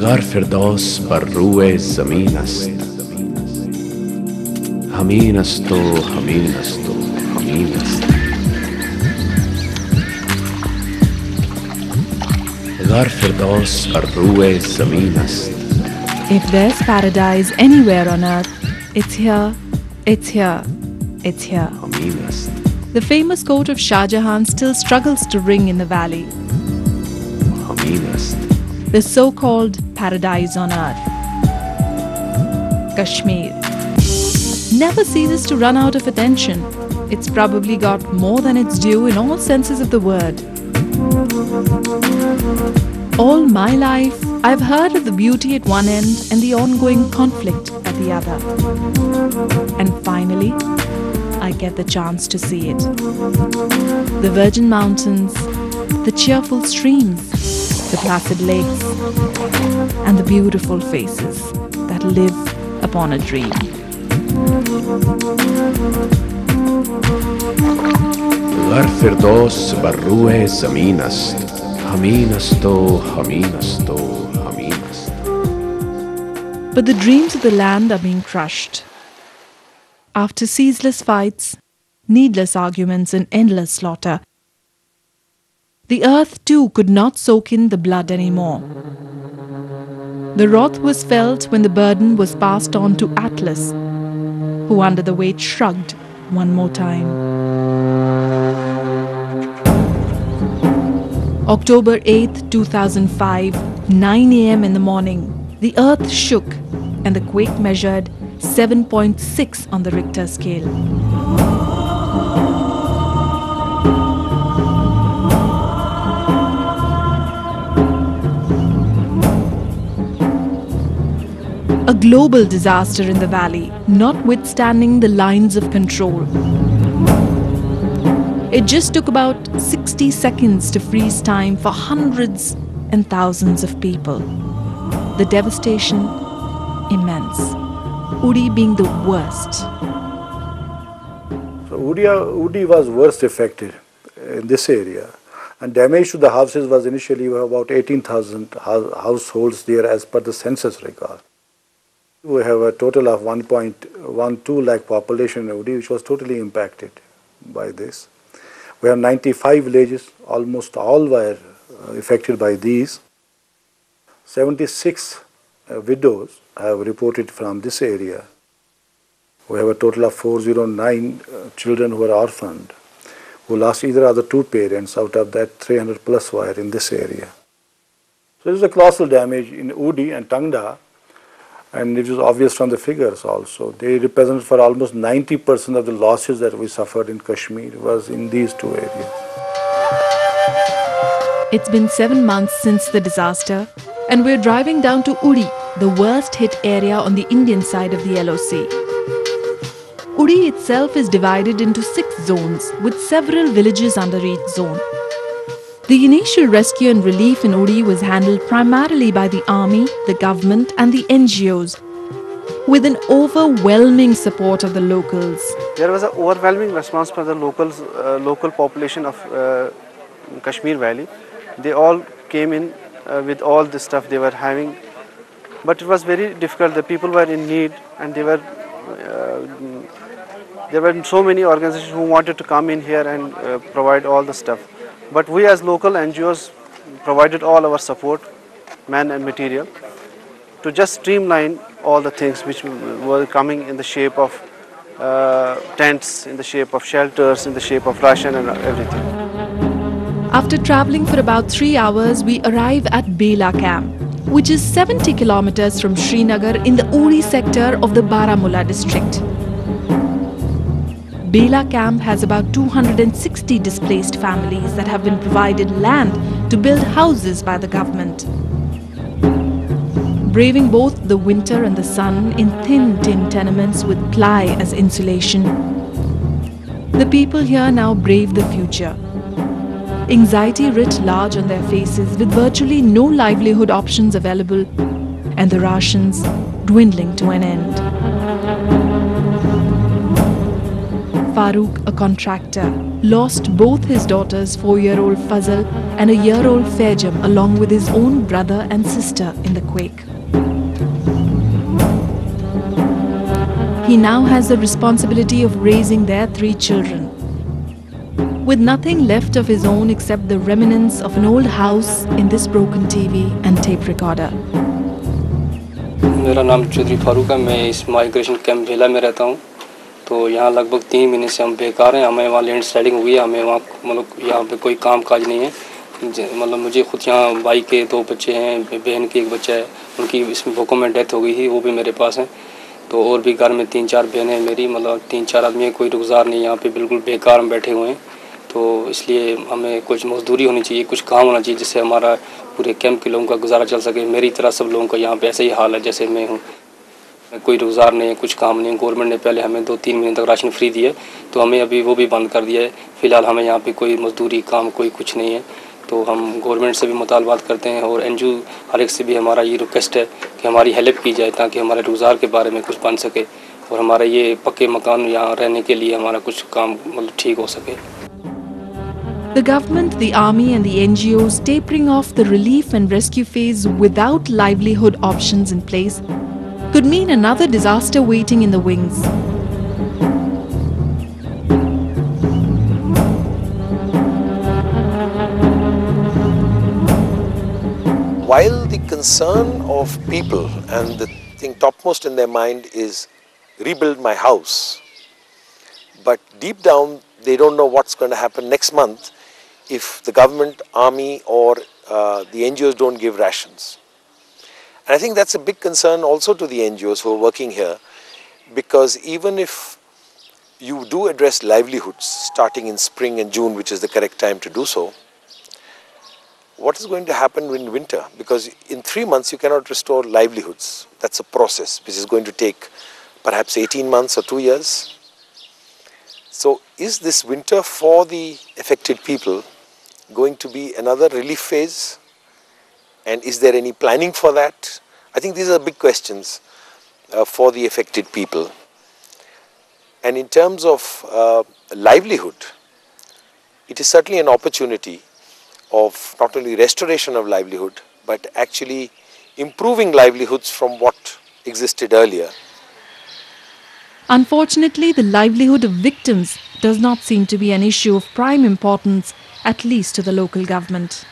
غار فردوس بر روی زمین است، همین است و همین است و همین است. غار فردوس بر روی زمین است. If there's paradise anywhere on earth, it's here, it's here, it's here. همین است. The famous court of Shah Jahan still struggles to ring in the valley. همین است. The so-called paradise on earth. Kashmir. Never see this to run out of attention. It's probably got more than its due in all senses of the word. All my life, I've heard of the beauty at one end and the ongoing conflict at the other. And finally, I get the chance to see it. The virgin mountains, the cheerful streams, the placid lakes, and the beautiful faces that live upon a dream. غار فردوس بر روی زمین است، همین است و همین است و همین است. But the dreams of the land are being crushed. After ceaseless fights, needless arguments and endless slaughter, the earth too could not soak in the blood anymore. The wrath was felt when the burden was passed on to Atlas, who under the weight shrugged one more time. October 8th, 2005, 9 a.m. in the morning, the earth shook and the quake measured 7.6 on the Richter scale. A global disaster in the valley, notwithstanding the lines of control. It just took about 60 seconds to freeze time for hundreds and thousands of people. The devastation, immense. Uri being the worst. So Uri was worst affected in this area. And damage to the houses was initially about 18,000 households there as per the census record. We have a total of 1.12 lakh population in Uri, which was totally impacted by this. We have 95 villages, almost all were affected by these. 76 widows have reported from this area. We have a total of 409 children who are orphaned, who lost either of the two parents. Out of that, 300 plus were in this area. So there is a colossal damage in Udi and Tangda, and it is obvious from the figures also. They represent for almost 90% of the losses that we suffered in Kashmir was in these two areas. It's been 7 months since the disaster, and we're driving down to Uri, the worst hit area on the Indian side of the LOC. Uri itself is divided into 6 zones, with several villages under each zone. The initial rescue and relief in Uri was handled primarily by the army, the government and the NGOs, with an overwhelming support of the locals. There was an overwhelming response from the local population of Kashmir Valley. They all came in with all the stuff they were having, but it was very difficult. The people were in need, and there were so many organizations who wanted to come in here and provide all the stuff. But we as local NGOs provided all our support, man and material, to just streamline all the things which were coming in the shape of tents, in the shape of shelters, in the shape of ration and everything. After traveling for about 3 hours, we arrive at Bela camp, which is 70 kilometers from Srinagar in the Uri sector of the Baramulla district. Bela camp has about 260 displaced families that have been provided land to build houses by the government. Braving both the winter and the sun in thin tin tenements with ply as insulation, the people here now brave the future. Anxiety writ large on their faces with virtually no livelihood options available and the rations dwindling to an end. Farooq, a contractor, lost both his daughters, 4-year-old Fazal and a year-old Faijam, along with his own brother and sister in the quake. He now has the responsibility of raising their 3 children. With nothing left of his own except the remnants of an old house in this broken TV and tape recorder. मेरा नाम चौधरी फारूक है। मैं इस migration camp भेला में रहता हूँ। तो यहाँ लगभग 3 महीने से हम बेकार हैं। हमें वहाँ लैंड स्लाइडिंग हुई है। हमें वहाँ मतलब यहाँ पे कोई काम काज नहीं है। मतलब मुझे खुद यहाँ भाई के 2 बच्चे हैं, बहन की 1 बच्चा है। उनकी इसमें भूकंप में डेथ हो गई थी, वो भी मेरे पास है। तो और भी घर में 3-4 बहनें हैं मेरी, मतलब 3-4 आदमी हैं। कोई रोज़गार नहीं, यहाँ पे बिल्कुल बेकार हम बैठे हुए हैं। तो इसलिए हमें कुछ मजदूरी होनी चाहिए, कुछ काम होना चाहिए, जिससे हमारा पूरे कैंप के लोगों का गुजारा चल सके। मेरी तरह सब लोगों का यहाँ पे ऐसा ही हाल है जैसे मैं हूँ। कोई रोज़गार नहीं है, कुछ काम नहीं है। गवर्नमेंट ने पहले हमें 2-3 महीने तक राशन फ्री दिया, तो हमें अभी वो भी बंद कर दिया है। फ़िलहाल हमें यहाँ पे कोई मजदूरी काम कोई कुछ नहीं है। तो हम गवर्नमेंट से भी मुतालबात करते हैं और NGO हर एक से भी हमारा ये रिक्वेस्ट है कि हमारी हेल्प की जाए, ताकि हमारे रोज़गार के बारे में कुछ बन सके और हमारा ये पक्के मकान यहाँ रहने के लिए हमारा कुछ काम मतलब ठीक हो सके। The government, the army and the NGOs tapering off the relief and rescue phase without livelihood options in place could mean another disaster waiting in the wings. While the concern of people and the thing topmost in their mind is rebuild my house, but deep down they don't know what's going to happen next month if the government, army or the NGOs don't give rations. And I think that's a big concern also to the NGOs who are working here, because even if you do address livelihoods starting in spring and June, which is the correct time to do so, what is going to happen in winter? Because in 3 months you cannot restore livelihoods. That's a process which is going to take perhaps 18 months or 2 years. So is this winter for the affected people going to be another relief phase? And is there any planning for that? I think these are big questions for the affected people. And in terms of livelihood, it is certainly an opportunity of not only restoration of livelihood, but actually improving livelihoods from what existed earlier. Unfortunately, the livelihood of victims does not seem to be an issue of prime importance, at least to the local government.